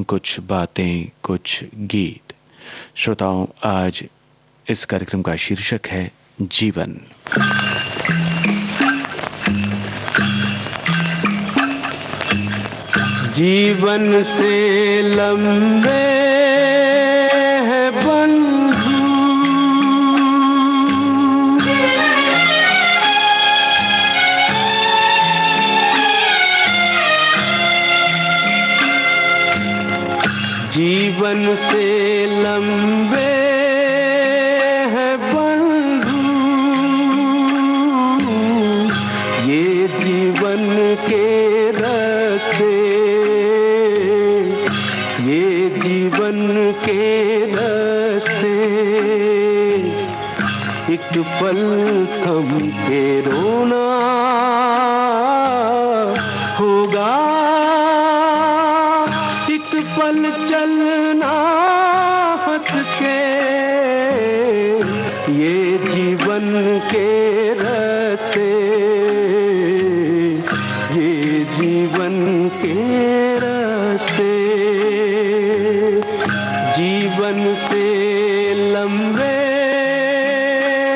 कार्यक्रम कुछ बातें कुछ गीत। श्रोताओं, आज इस कार्यक्रम का शीर्षक है जीवन। जीवन से लंबे है बंधु, जीवन से लंबे है बंधु, ये जीवन के रास्ते, ये जीवन के रास्ते। एक पल थम के रोना होगा, एक पल चलना हंस के, ये जीवन के रास्ते, ये जीवन के रास्ते। जीवन से लंबे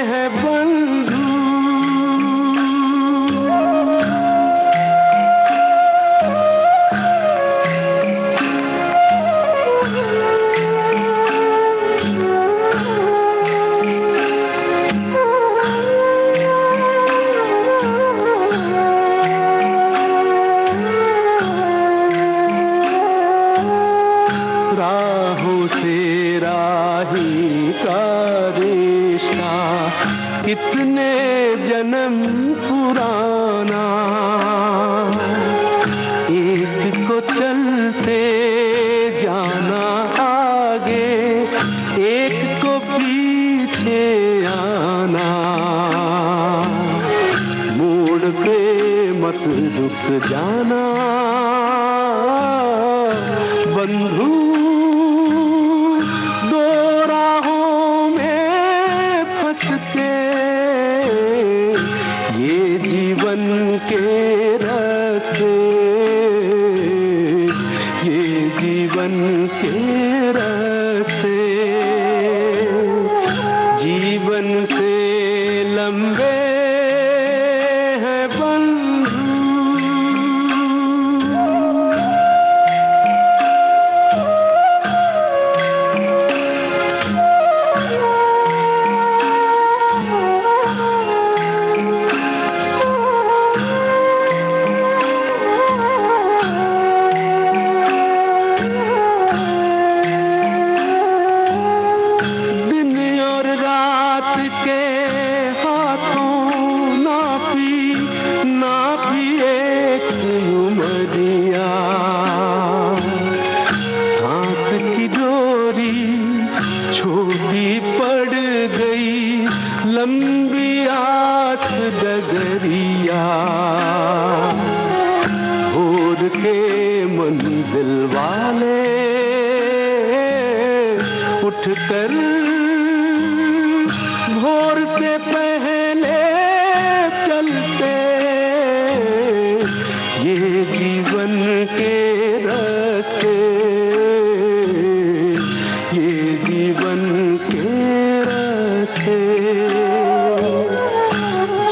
है बंधु। राहों से राही का रिश्ता कितने जन्म पुराना, एक को चलते जाना आगे, एक को पीछे आना। मोड़ पे मत रुक जाना बंधु, दो राहों में फंस के, ये जीवन के रास्ते, ये जीवन के रास्ते। जीवन से लंबे है बंधु। छोटी पड़ गई लंबी आस डगरिया, भोर के मंजिल वाले उठकर भोर से पहले चलते, ये जीवन के रास्ते, ये जीवन के रास्ते।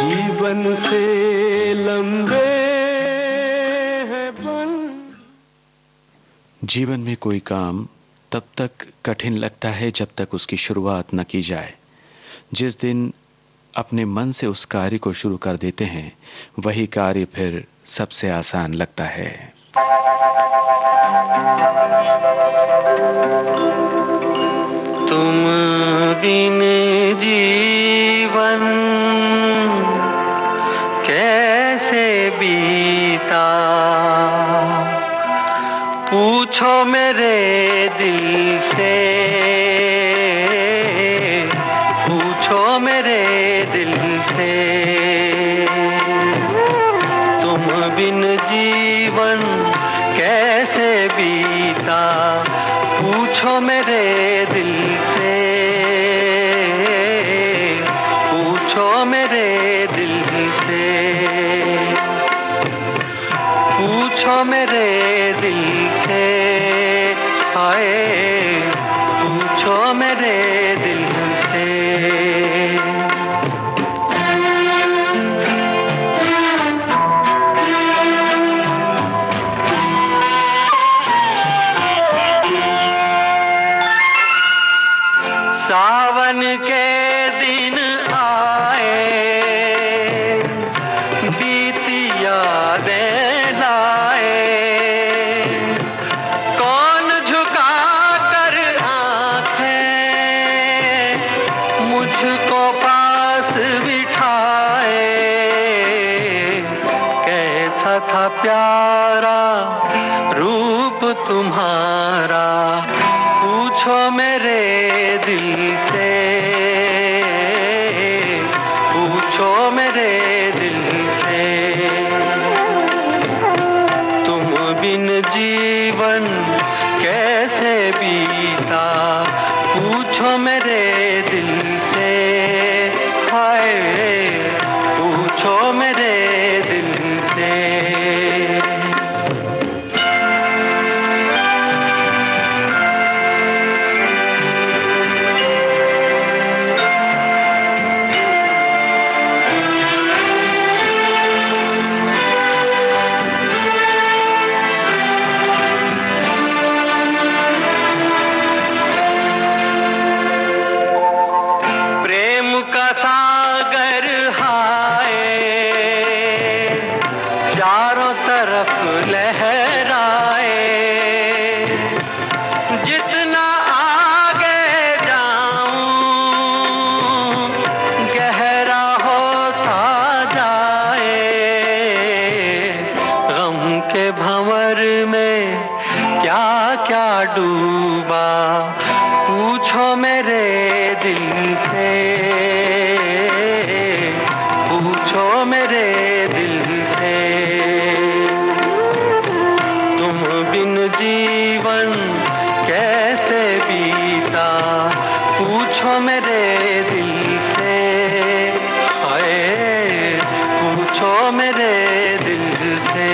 जीवन से लंबे है बंधु। जीवन में कोई काम तब तक कठिन लगता है जब तक उसकी शुरुआत न की जाए। जिस दिन अपने मन से उस कार्य को शुरू कर देते हैं, वही कार्य फिर सबसे आसान लगता है। तुम बिन जीवन कैसे बीता, पूछो मेरे दिल से, पूछो मेरे दिल से। तुम बिन जीवन कैसे बीता, पूछो मेरे दिल से, पूछो मेरे दिल से, पूछो मेरे दिल से। सावन के दिन आए, बीती यादें लाए, कौन झुका कर आंखें मुझको पास बिठाए। कैसा था प्यारा रूप तुम्हारा, पूछो मेरे दिल से, पूछो मेरे दिल से। तुम बिन जीवन कैसे बीता, पूछो मेरे दिल से, हाय पूछो मेरे दिल से। सागर हाय चारों तरफ लहराए, जितना आगे जाऊं गहरा होता जाए। गम के भंवर में क्या क्या डूबा, पूछो मेरे दिल से, पूछो मेरे दिल से। तुम बिन जीवन कैसे बीता, पूछो मेरे दिल से, हाय पूछो मेरे दिल से।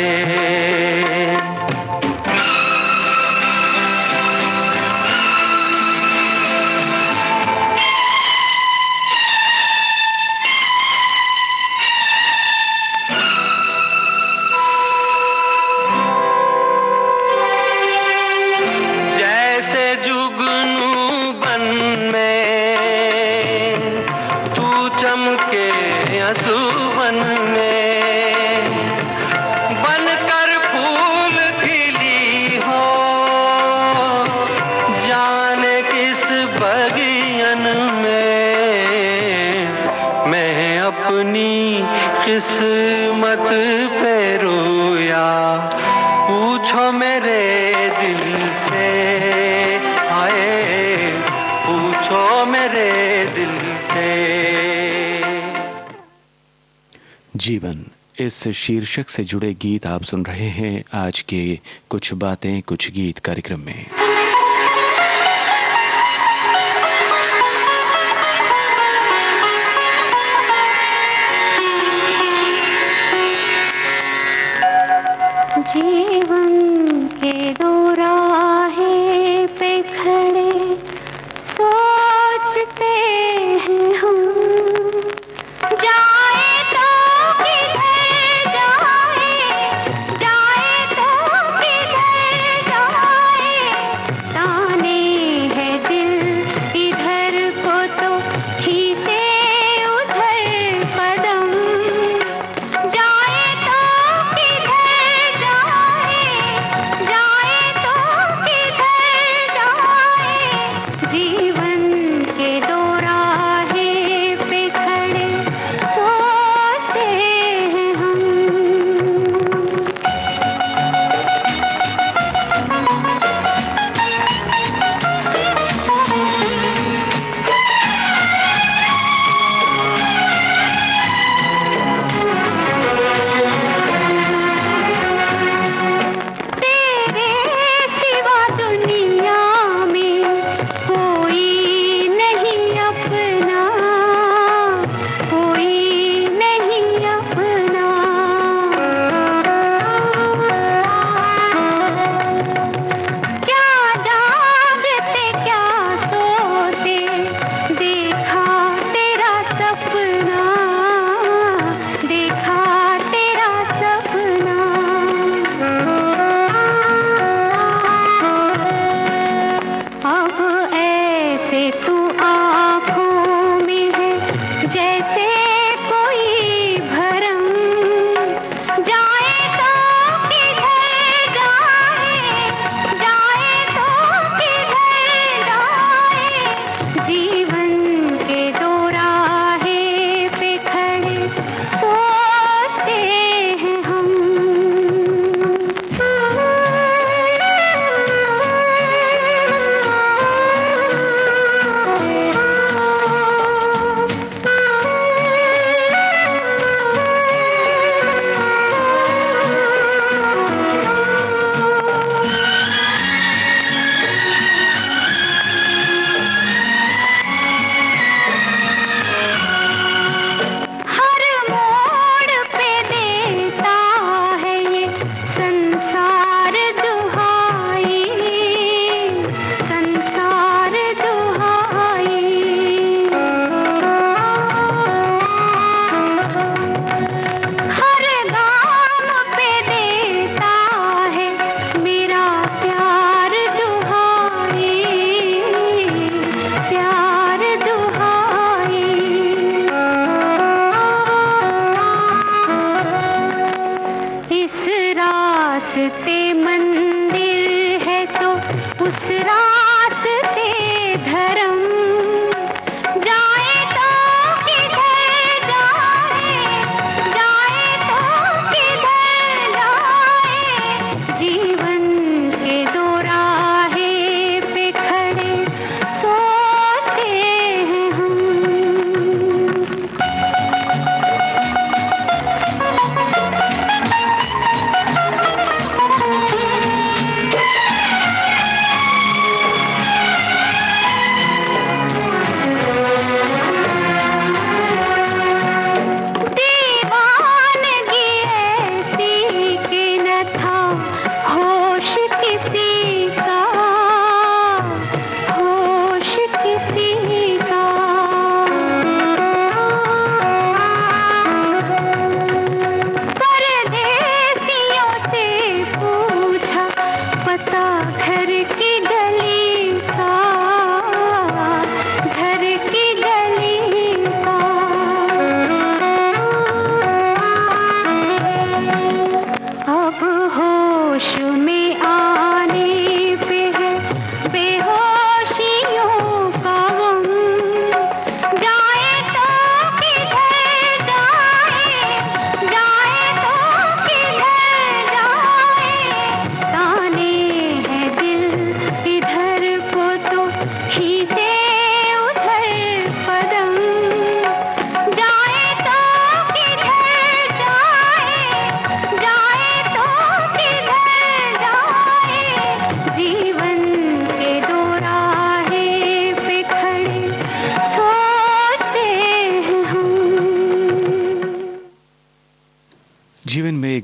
चमके असुवन में बनकर फूल खिली हो, जाने किस बगियन में। मैं अपनी किस्मत पे रोया, पूछो मेरे दिल से, हाय पूछो मेरे दिल से। जीवन इस शीर्षक से जुड़े गीत आप सुन रहे हैं आज के कुछ बातें कुछ गीत कार्यक्रम में। जीवन के दो राहे पे खड़े सोचते हैं हम, जाए तो किधर जाए, जाए तो किधर जाए। ताने है दिल इधर को तो खींचे उधर कदम, जाए तो किधर जाए,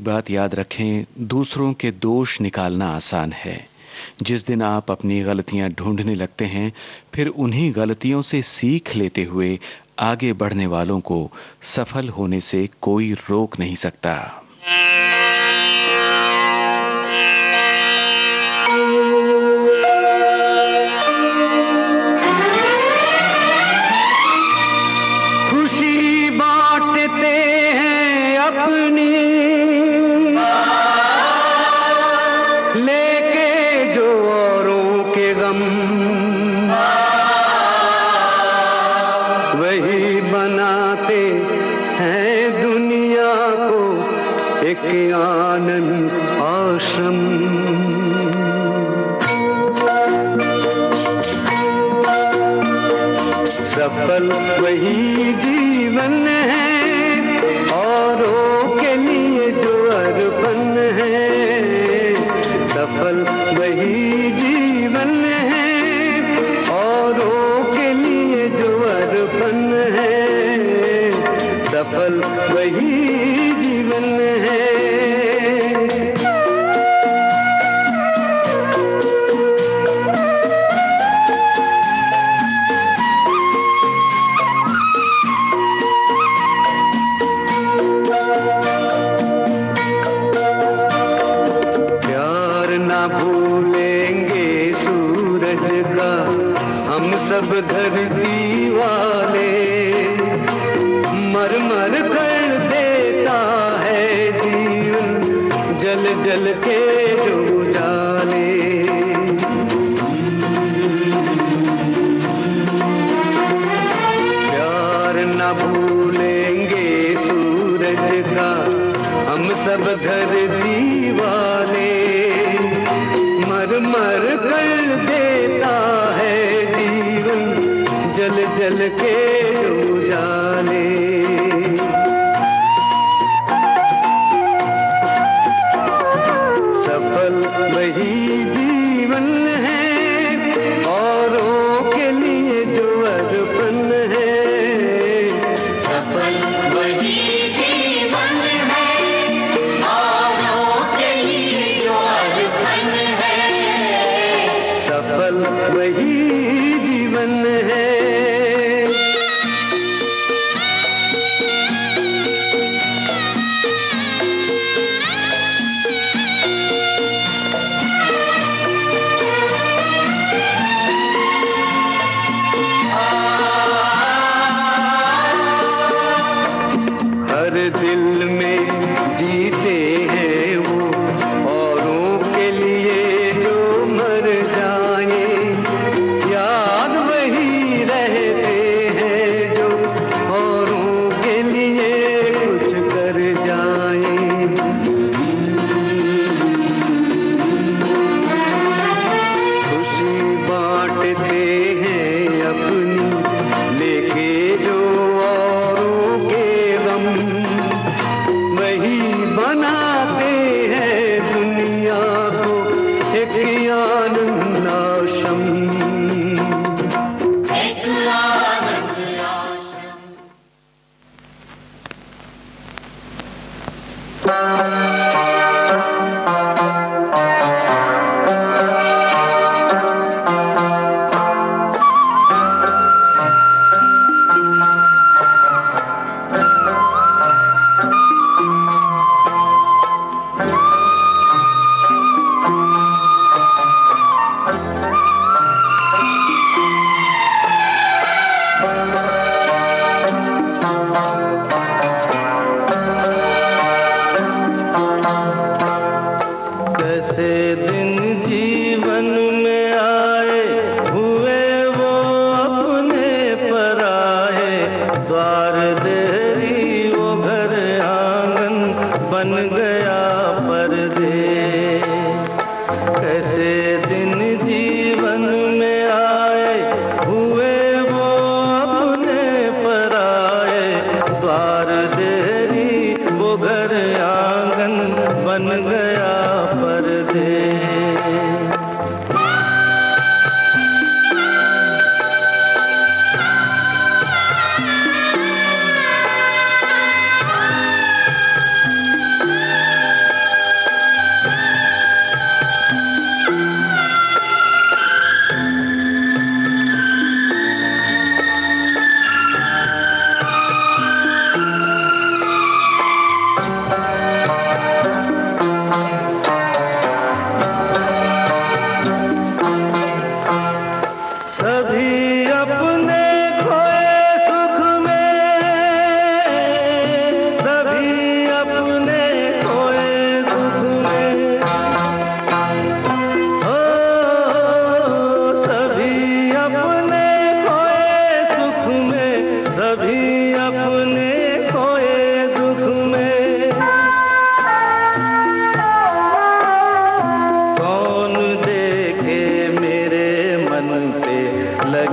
एक बात याद रखें, दूसरों के दोष निकालना आसान है। जिस दिन आप अपनी गलतियां ढूंढने लगते हैं, फिर उन्हीं गलतियों से सीख लेते हुए आगे बढ़ने वालों को सफल होने से कोई रोक नहीं सकता। खुशी बांटते हैं अपनी, लेके जो औरों के गम, वही बनाते हैं दुनिया को एक आनंद आश्रम। सफल वही जीवन है औरों के लिए जो अर्पण है। सफल वही जीवन है औरों के लिए जो अर्पण है। सफल वही जीवन है। भूलेंगे सूरज का हम सब धरती वाले, मर मर कर देता है जीवन जल जल के जो उजाले। प्यार न भूलेंगे सूरज का हम सब धरती वाले, मर मर कर देता है जीवन जल जल के उजाले। सफल वही जीवन है औरों के लिए जो अर्पण है। सफल वही जीवन है औरों के लिए जो अर्पण है। सफल वही जीवन है। हर दिल में जीते हैं वो औरों के लिए जो मर जाए।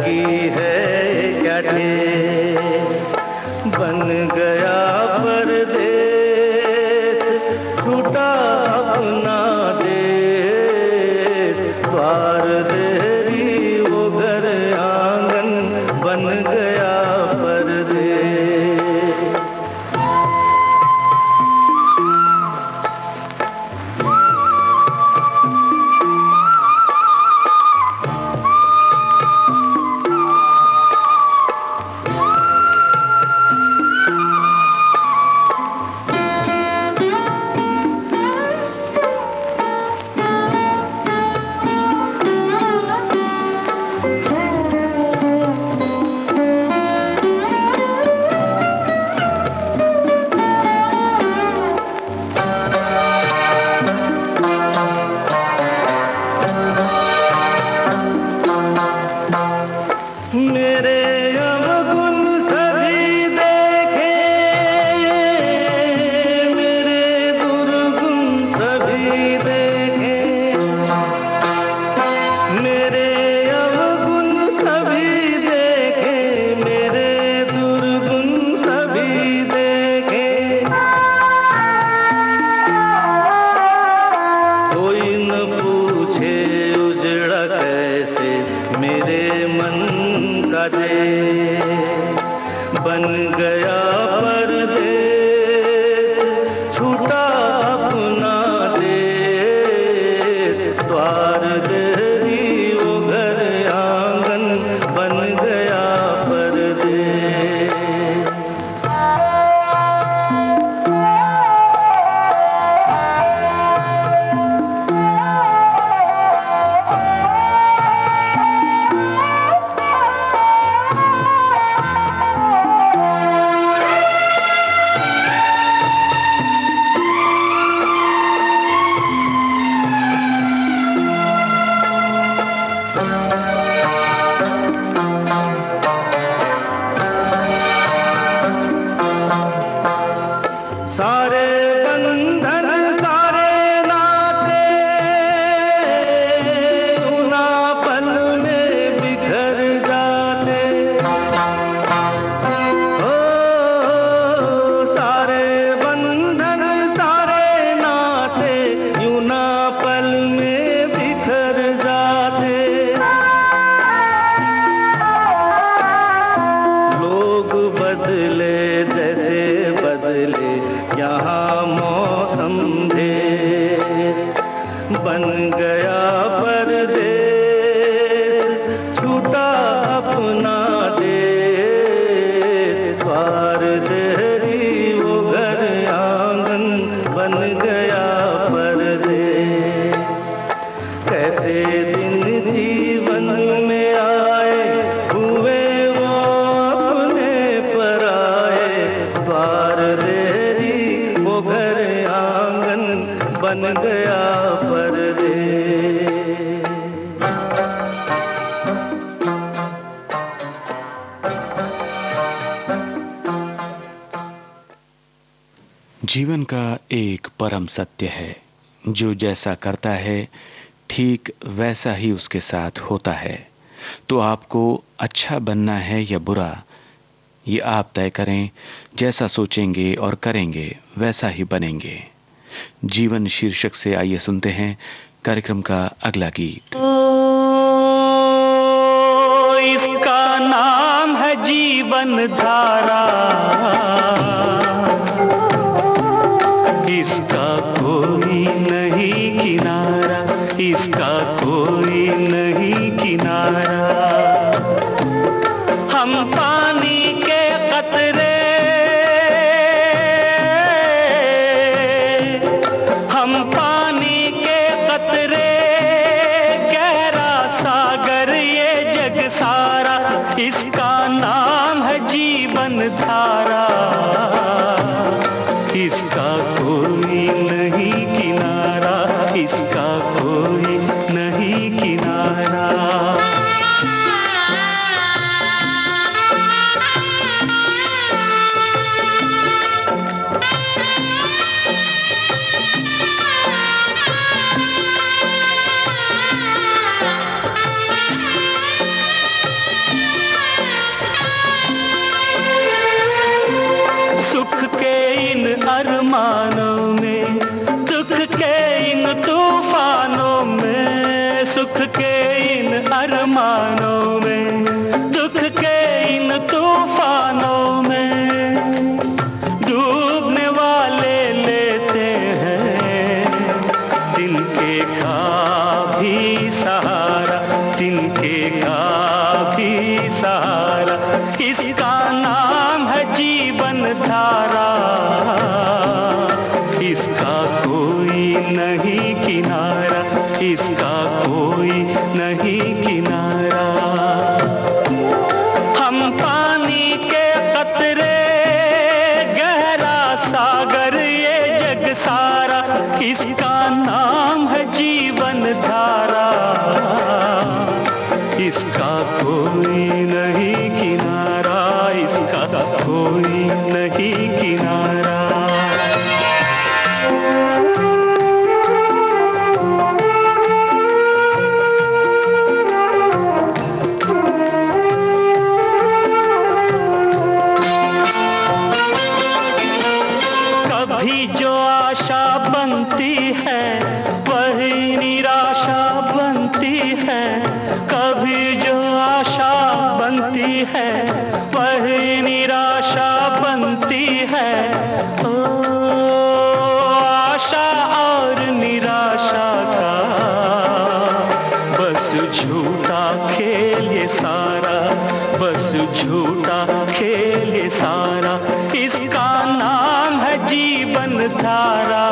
लगी है क्या ठेस, बन गया परदेस, छूटा अपना देश, द्वार देरी वो घर आंगन, बन गया परदेस। मेरे अवगुण सभी देखे, मेरे दुर्गुण सभी देखे, मेरे अवगुण सभी देखे, मेरे दुर्गुण सभी देखे, कोई न पूछे उजड़ा कैसे मेरे मन का देश, बन गया परदेस, छूटा अपना देश, द्वार देरी वो घर आंगन, बन गया परदेस। सारे बंधन सारे नाते उना पल में बिखर जाते, ओ सारे बंधन सारे नाते यूना पल में बिखर जाते, लोग बदले जैसे बदले यहाँ मौसम देश, बन गया परदेस, छूटा अपना देश, द्वार देरी वो घर आंगन, बन गया परदेस। कैसे दिन जीवन में आए, हुए वो अपने पराए, द्वार देरी वो घर आंगन, बन गया परदेस। जीवन का एक परम सत्य है, जो जैसा करता है ठीक वैसा ही उसके साथ होता है। तो आपको अच्छा बनना है या बुरा, ये आप तय करें। जैसा सोचेंगे और करेंगे वैसा ही बनेंगे। जीवन शीर्षक से आइए सुनते हैं कार्यक्रम का अगला गीत। इसका नाम है जीवन धारा, इसका कोई नहीं किनारा, इसका कोई नहीं किनारा। हम पानी के कतरे, हम पानी के कतरे, गहरा सागर ये जग सारा, इसका नाम है जीवन धारा, इसका कोई नहीं किनारा, इसका कोई नहीं किनारा। का भी सहारा, इसका नाम है जीवन धारा, इसका कोई नहीं किनारा, इसका कोई नहीं किनारा। हम पानी के कतरे, गहरा सागर ये जग सारा, इसका नाम है जीवन धारा, इसका कोई नहीं किनारा, इसका कोई नहीं किनारा। कभी जो आशा बनती है वही निराशा बनती है, कभी जो आशा बनती है वही निराशा बनती है। ओ आशा और निराशा का बस झूठा खेल ये सारा, बस झूठा खेल ये सारा, इसका नाम है जीवन धारा,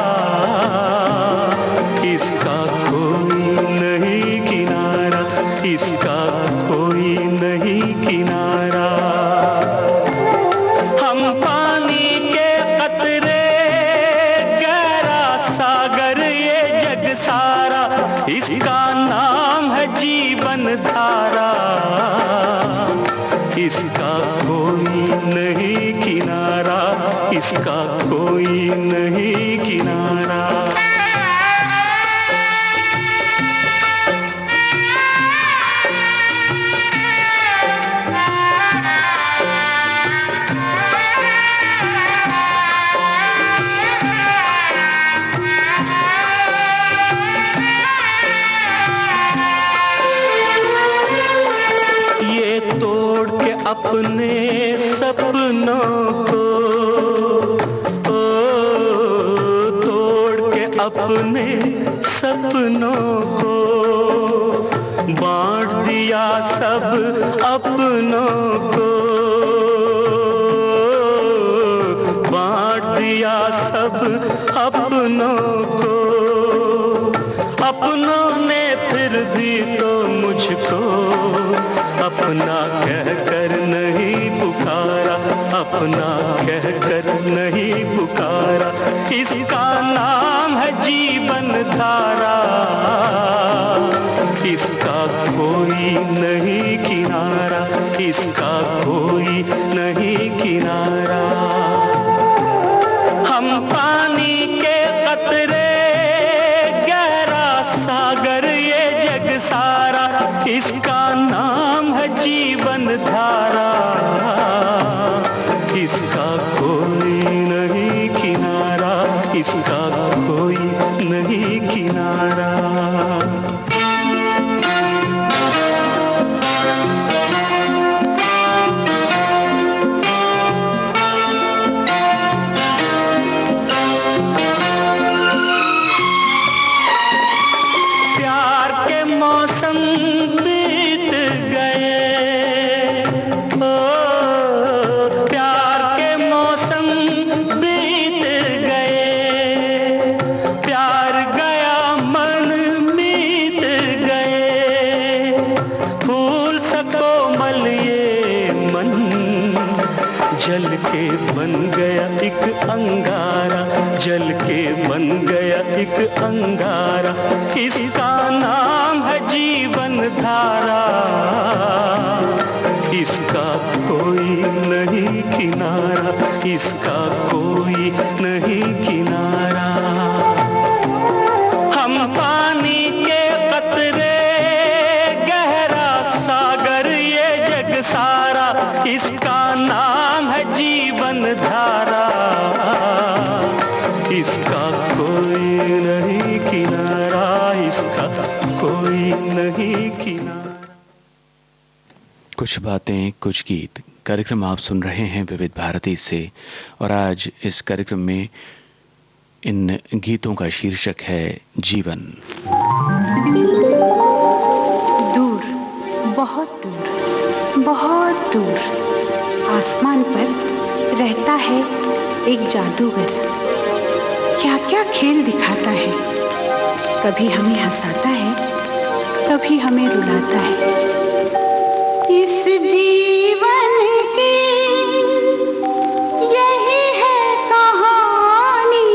इसका कोई नहीं किनारा, इसका कोई नहीं किनारा। हम पानी के कतरे, गहरा सागर ये जग सारा, इसका नाम है जीवन धारा, इसका कोई नहीं किनारा, इसका कोई नहीं किनारा। ये तोड़ के अपने सपनों को, तोड़ के अपने सपनों को, बांट दिया सब अपनों को, बांट दिया सब अपनों को। अपनों ने फिर भी तो मुझको अपना कहकर नहीं पुकारा, अपना कहकर नहीं पुकारा, इसका नाम है जीवन धारा, इसका कोई नहीं किनारा, इसका कोई नहीं किनारा। हम पानी के कतरे, गहरा सागर ये जग सारा, इसका नाम है जीवन धारा, इसका कोई नहीं किनारा, इसका कोई नहीं किनारा। प्यार के मौसम बीत गए, ओ प्यार के मौसम बीत गए, प्यार गया मन मीत गए, फूल सा कोमल ये मन जल के बन गया एक अंगारा, जल के बन गया एक अंगारा, इसका नाम है जीवन धारा, इसका कोई नहीं किनारा, इसका कोई नहीं किनारा। हम पानी के कतरे, गहरा सागर ये जग सारा, इसका नाम है जीवन धारा, इसका कोई नहीं किनारा, इसका कोई नहीं किनारा। कुछ बातें कुछ गीत कार्यक्रम आप सुन रहे हैं विविध भारती से, और आज इस कार्यक्रम में इन गीतों का शीर्षक है जीवन। दूर बहुत दूर आसमान पर रहता है एक जादूगर। क्या क्या खेल दिखाता है, कभी हमें हंसाता है, कभी हमें रुलाता है। इस जीवन की यही है कहानी।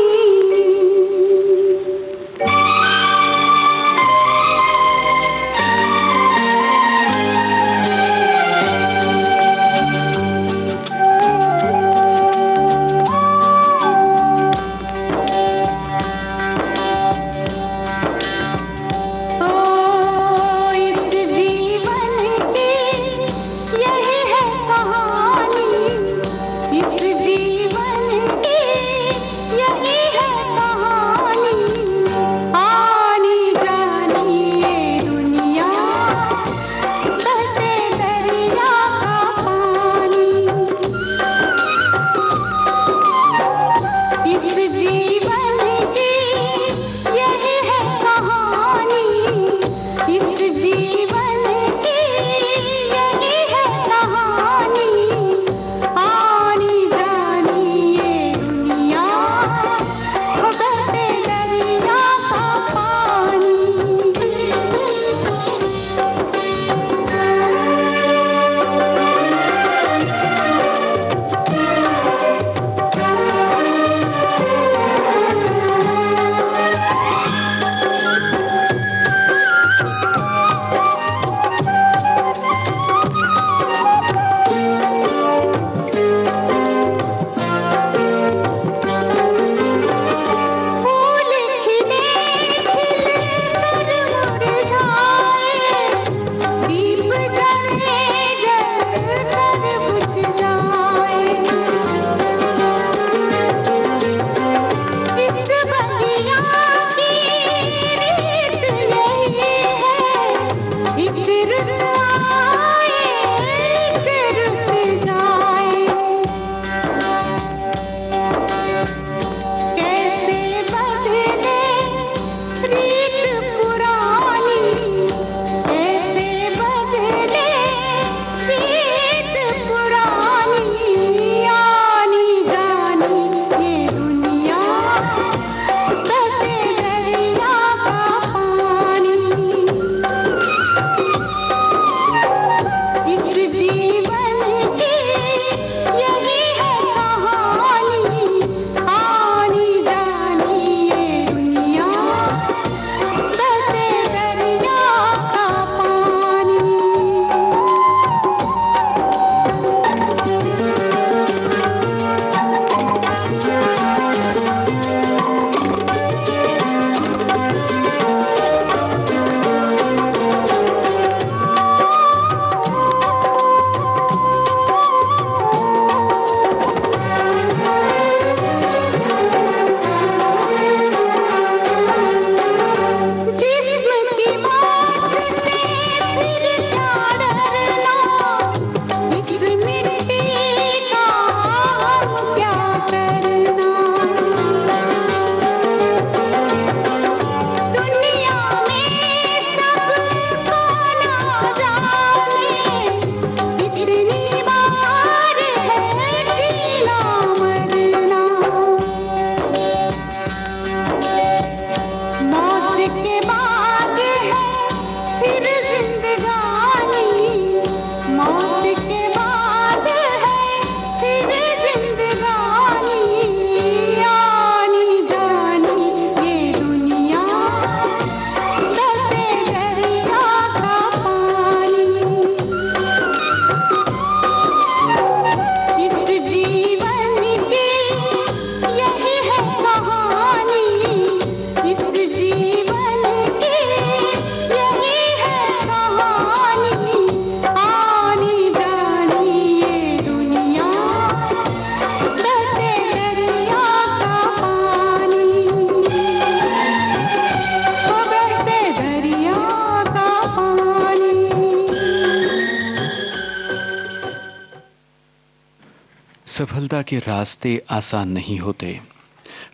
सफलता के रास्ते आसान नहीं होते,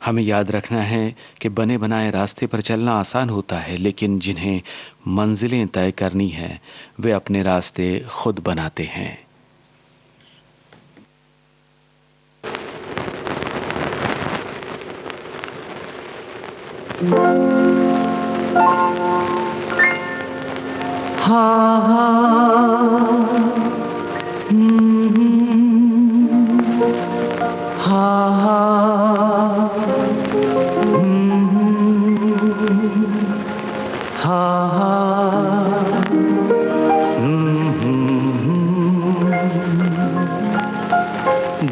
हमें याद रखना है कि बने बनाए रास्ते पर चलना आसान होता है, लेकिन जिन्हें मंजिलें तय करनी है वे अपने रास्ते खुद बनाते हैं। हाँ हाँ हाँ हाँ हाँ हाँ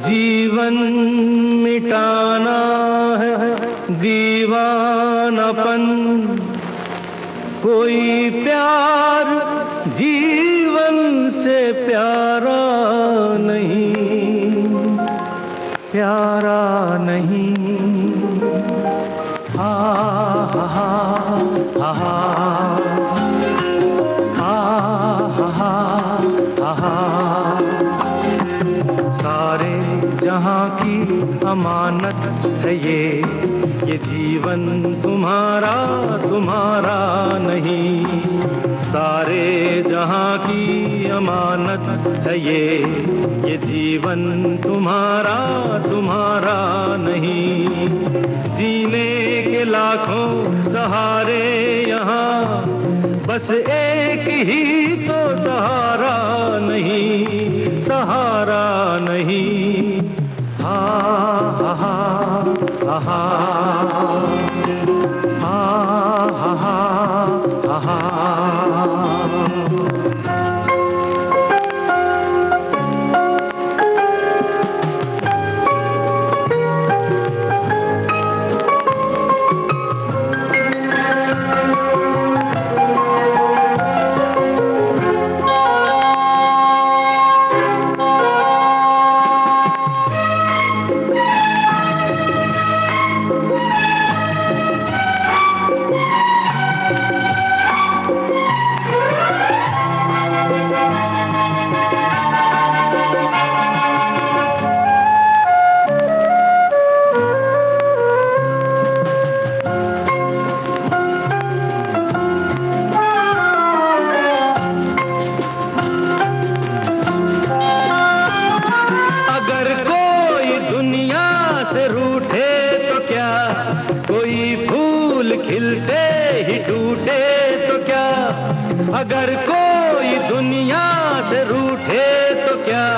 जीवन मिटाना है दीवानापन, कोई प्यार जीवन से प्यारा नहीं, प्यारा नहीं। हा हा हा हा हा हा, सारे जहां की अमानत है ये जीवन तुम्हारा तुम्हारा नहीं। सारे जहां की अमानत है ये जीवन तुम्हारा तुम्हारा नहीं। जीने के लाखों सहारे यहाँ, बस एक ही तो सहारा नहीं, सहारा नहीं। हा हा हा हा हा हा हा। अगर कोई दुनिया से रूठे तो क्या,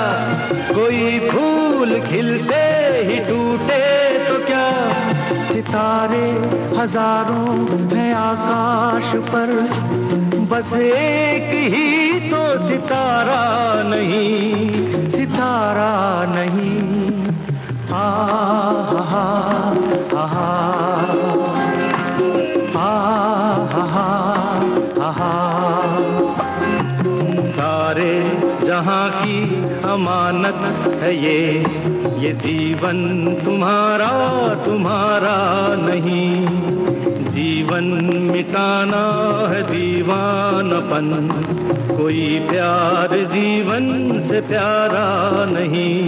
कोई फूल खिलते ही टूटे तो क्या। सितारे हजारों हैं आकाश पर, बस एक ही तो सितारा नहीं, सितारा नहीं। आ हा हा हा सारे जहां की अमानत है ये जीवन तुम्हारा तुम्हारा नहीं। जीवन मिटाना है दीवानापन, कोई प्यार जीवन से प्यारा नहीं।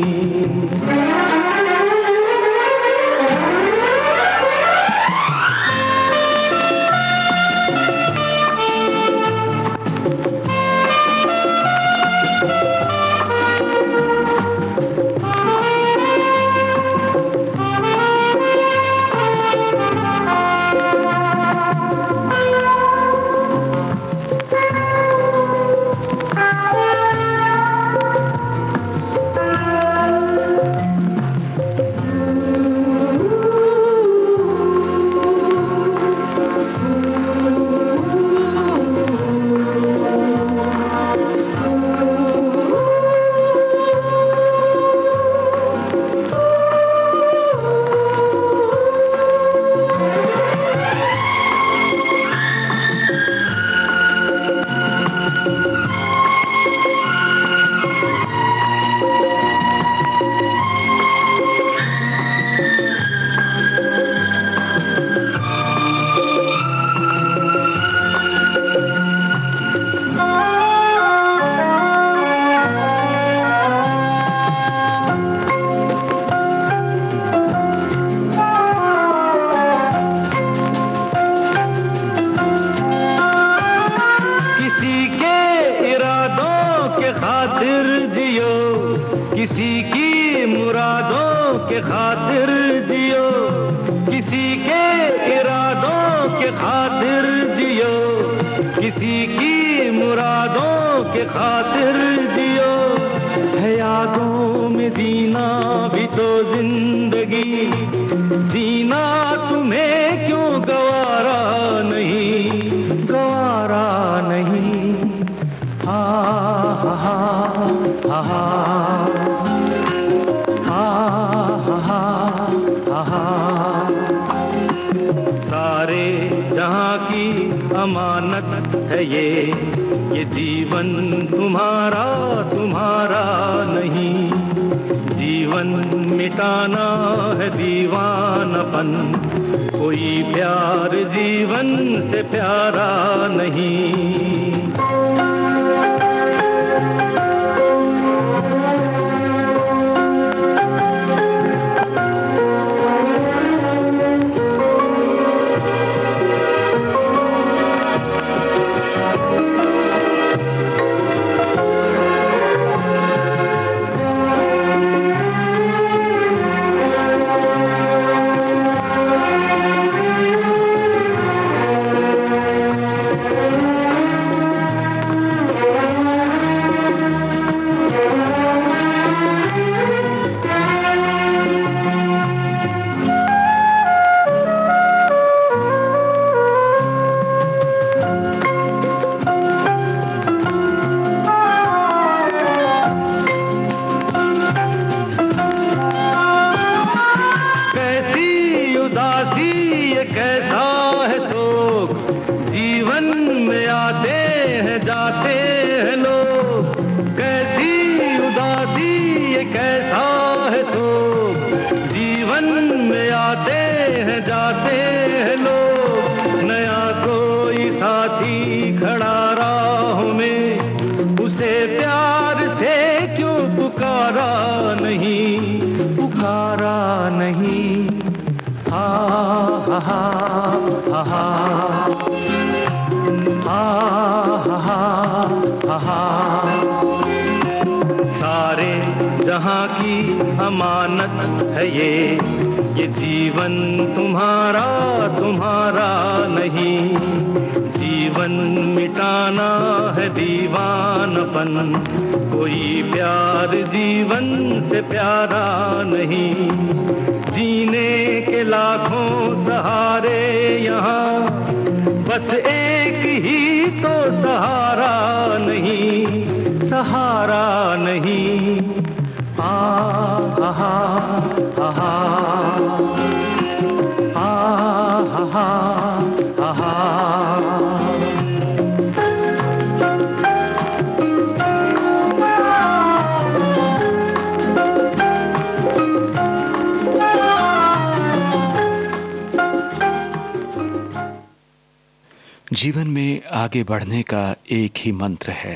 के खातिर जियो, किसी की मुरादों के खातिर जियो, किसी के इरादों के खातिर जियो, किसी की मुरादों के खातिर जियो। है यादों में जीना भी तो जिंदगी, जीना तुम्हें क्यों गवारा नहीं, गवारा नहीं। हा हा हा हा हा हा हा। सारे जहां की अमानत है ये जीवन तुम्हारा तुम्हारा नहीं। जीवन मिटाना है दीवानापन, कोई प्यार जीवन से प्यारा नहीं। कैसा है शोक, जीवन में आते हैं जाते हैं लोग। कैसी उदासी ये कैसा है शोक, जीवन में आते हैं जाते हैं लोग। नया कोई साथी खड़ा राहों में, उसे प्यार से क्यों पुकारा नहीं, पुकारा नहीं। हा हा हा हा हा हा हा। सारे जहां की अमानत है ये जीवन तुम्हारा तुम्हारा नहीं। जीवन मिटाना है दीवानापन, कोई प्यार जीवन से प्यारा नहीं। जीने के लाखों सहारे यहाँ, बस एक ही तो सहारा नहीं, सहारा नहीं। आ हा हा हा हा हा हा। जीवन में आगे बढ़ने का एक ही मंत्र है,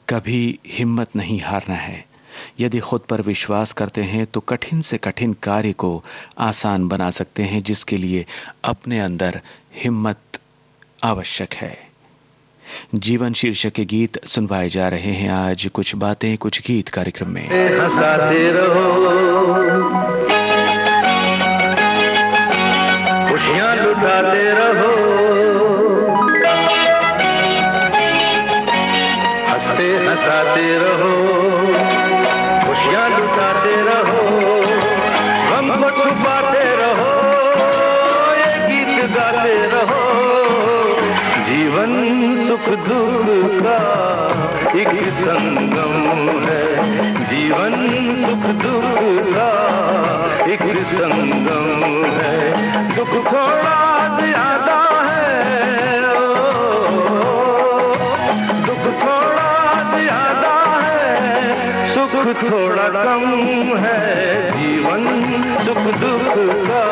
कभी हिम्मत नहीं हारना है। यदि खुद पर विश्वास करते हैं तो कठिन से कठिन कार्य को आसान बना सकते हैं, जिसके लिए अपने अंदर हिम्मत आवश्यक है। जीवन शीर्षक के गीत सुनवाए जा रहे हैं आज कुछ बातें कुछ गीत कार्यक्रम में। हंसाते रहो, खुशियां लुटाते रहो, हंसते हंसाते रहो, खुशियां लुटाते रहो, गम को छुपाते रहो, ये गीत गाते रहो। जीवन सुख दुख का एक संगम है, जीवन सुख दुख का एक संगम है। दुख थोड़ा ज्यादा है, दुख थोड़ा ज्यादा है, सुख थोड़ा कम है। जीवन सुख दुख का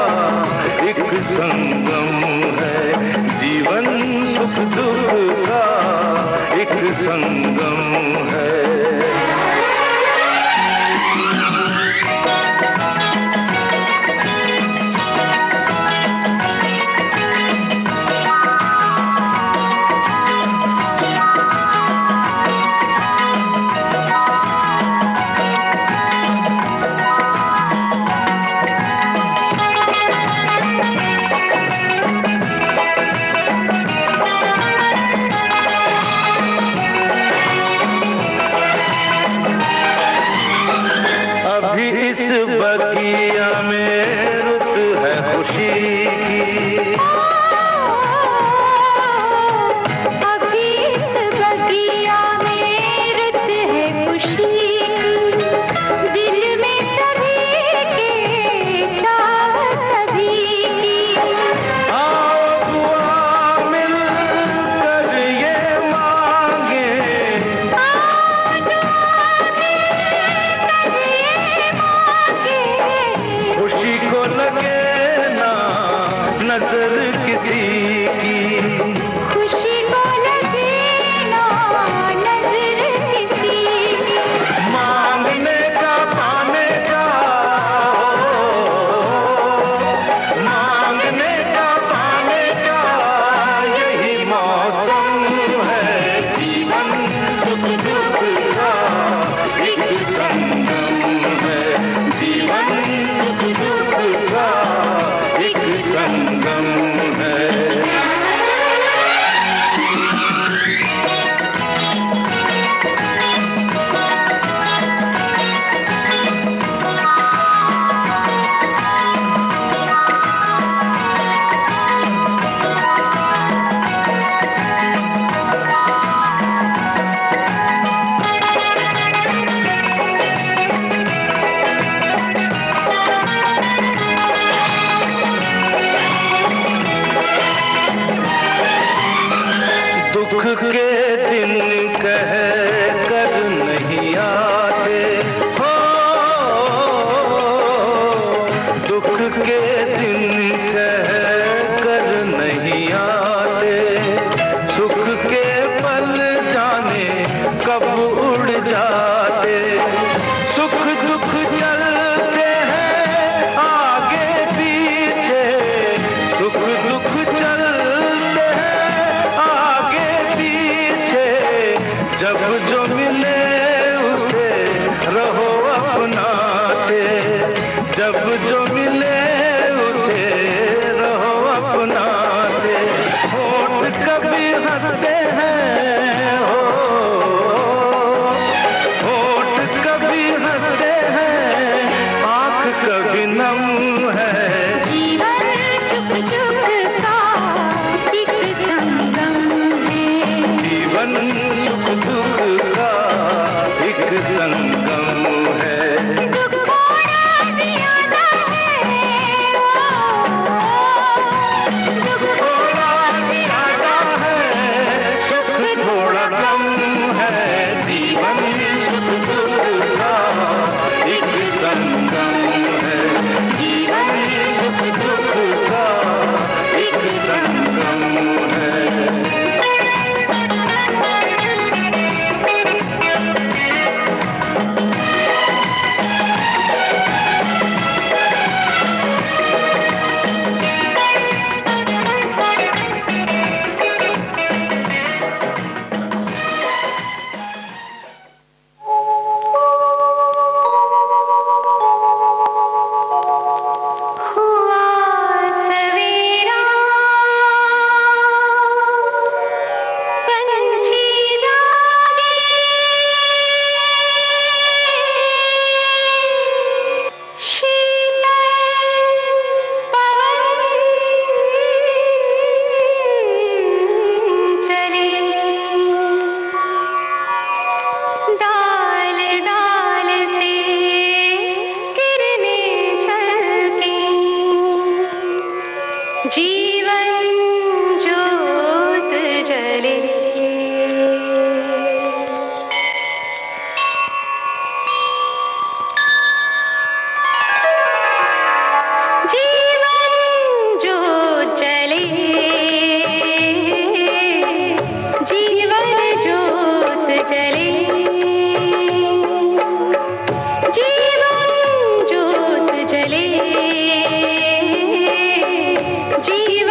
एक संगम है, जीवन सुख दुख का एक संगम है। इस बगिया में रुत है खुशी की। अभी इस बगिया में रुत है खुशी, दिल में सभी के चाह सभी की। आओ दुआ मिल कर ये मांगे, आओ दुआ मिलकर ये मांगे, खुशी को लगे ना नजर किसी की। खुशी को लगे ना नजर किसी की। मांगने का पाने का, मांगने का पाने का यही मौसम है। जीवन सुख दुख का एक संगम है। जीवन सुख दुख का एक संगम है। दुख के दिन कह कर नहीं आते हो, दुख के दिन कह कर नहीं आते। सुख के पल जाने कब उड़ जाते। सुख दुख चलते हैं आगे पीछे, सुख दुख चलते हैं आगे पीछे। जब जो मिले उसे रहो अपनाते, जब जो मिले उसे रहो अपनाते। होठ कभी हंसते हैं हो, होठ कभी हंसते हैं, आंख कभी नम है। जीवन सुख दुख का एक संगम है। जीवन सुख दुख का एक संगम है। दुख थोड़ा ज्यादा है, दुख थोड़ा ज्यादा है, सुख थोड़ा कम है। जीवन सुख दुख का एक संगम है। जीवन सुख दुख का एक संगम है। हुआ सवेरा, पंछी जागे, शीतल पवन चले, डाल डाल से किरणें झलके, जीवन ज्योत जले। जीवन ज्योत जले, जीवन ज्योत जले, जीवन ज्योत जले, जीवन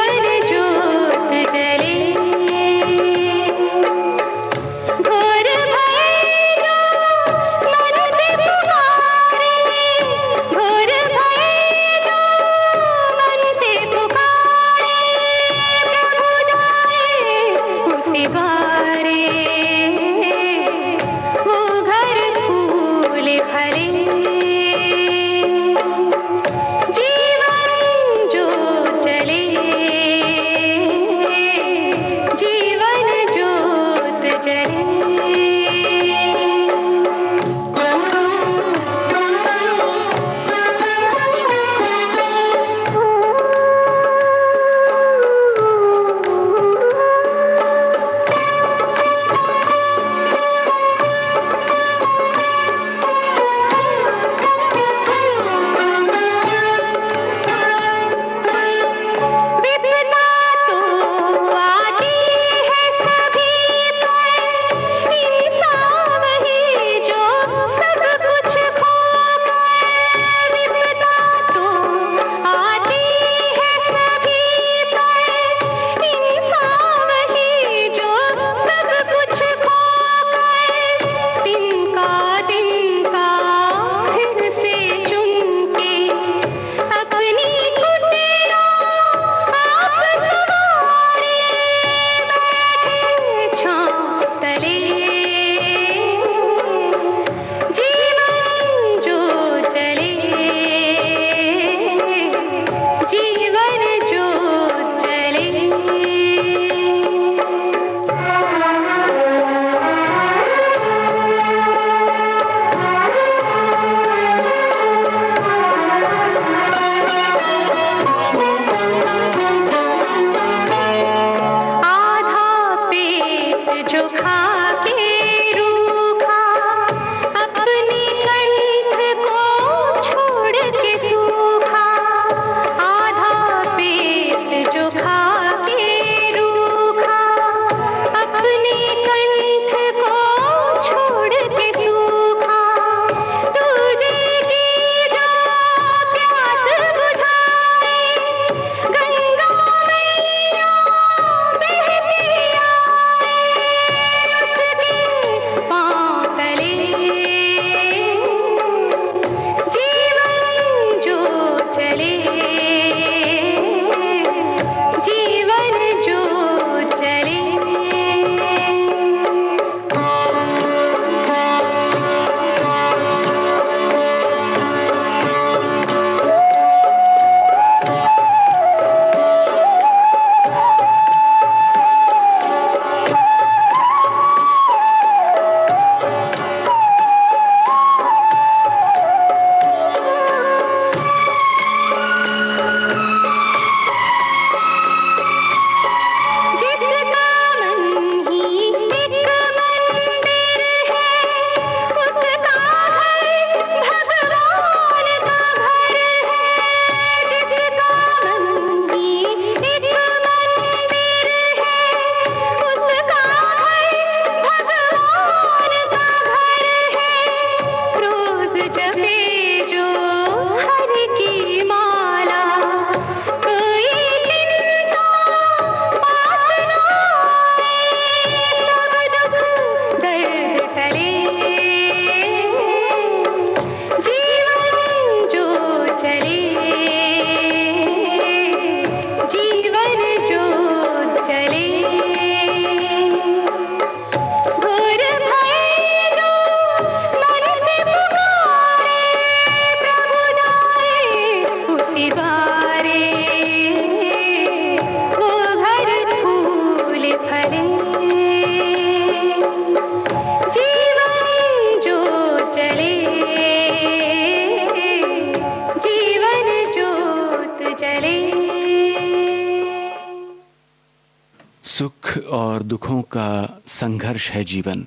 और दुखों का संघर्ष है जीवन।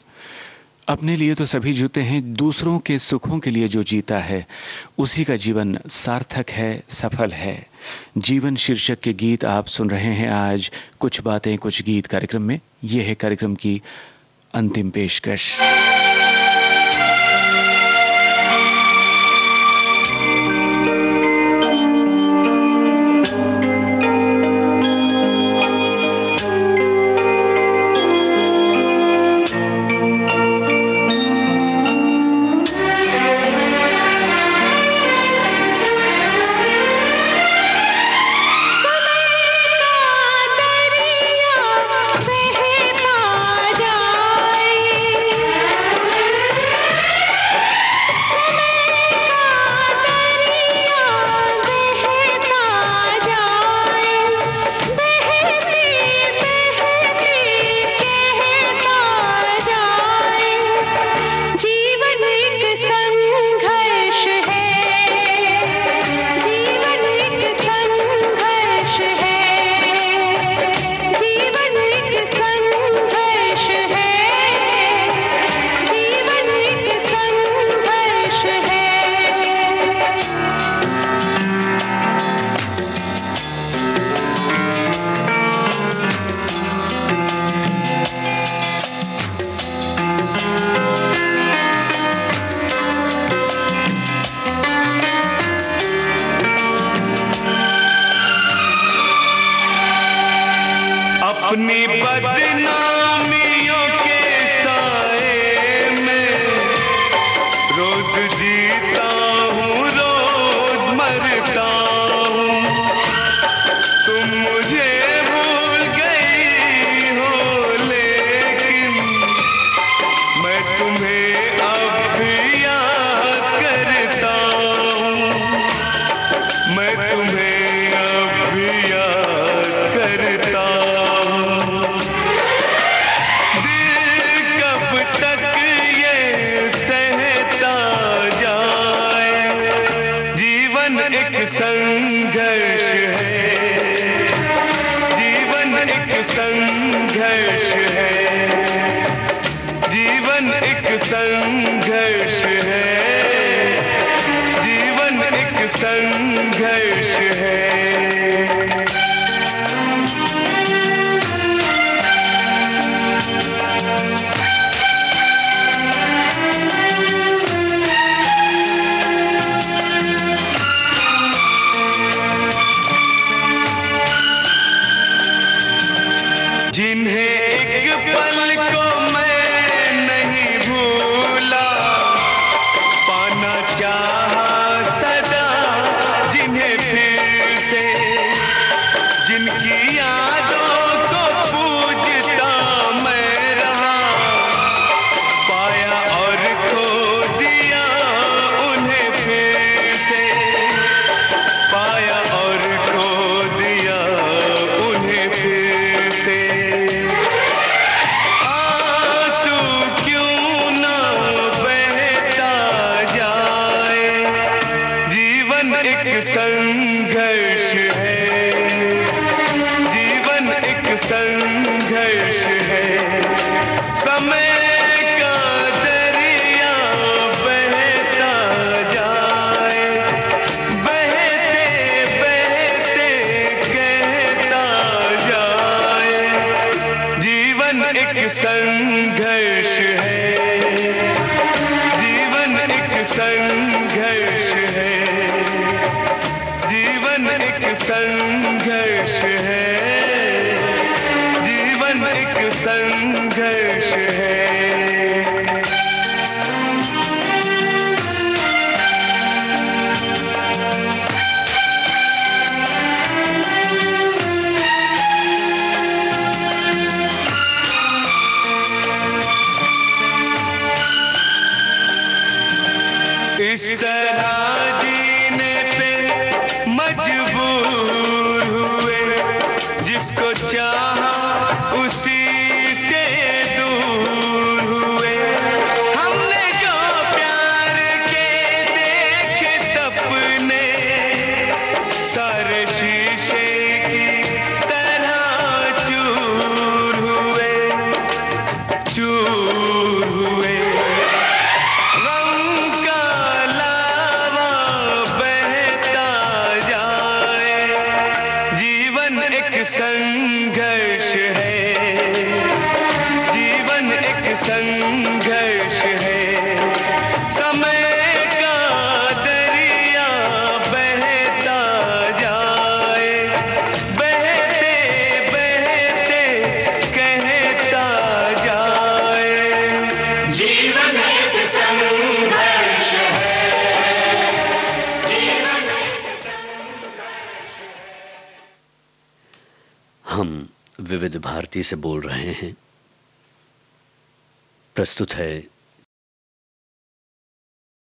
अपने लिए तो सभी जीते हैं, दूसरों के सुखों के लिए जो जीता है उसी का जीवन सार्थक है, सफल है। जीवन शीर्षक के गीत आप सुन रहे हैं आज कुछ बातें कुछ गीत कार्यक्रम में। यह है कार्यक्रम की अंतिम पेशकश। अपनी बदनामियों के साए में रोज जीता हूँ, रोज मरता हूँ। तुम मुझे भूल गई हो लेकिन मैं तुम्हें अब भी याद करता हूँ। मैं तुम्हें अब भी याद करता हूँ। संघर्ष है जीवन, एक संघर्ष है जीवन, एक संघर्ष है जीवन, एक संघर्ष है। जिन्हें एक पल को मैं नहीं भूला, पाना चाहा सदा जिन्हें फिर से, जिनकी यादों को पूजता मैं रहा, पाया और खो दिया उन्हें फिर से, पाया और खो दिया उन्हें फिर से। संघर्ष है जीवन, एक संघर्ष है। समय का दरिया बहता जाए, बहते बहते कहता जाए। जीवन एक संघर्ष है जीवन, एक संघर्ष है जीवन, एक संघर्ष है जीवन, एक संघर्ष है। इस तरह जीने पे मजबूर हुए, जिसको चाहा उसी से दूर हुए। हमने जो प्यार के देखे सपने, सारे शीशे की तरह चूर हुए। हम विविध भारती से बोल रहे हैं। प्रस्तुत है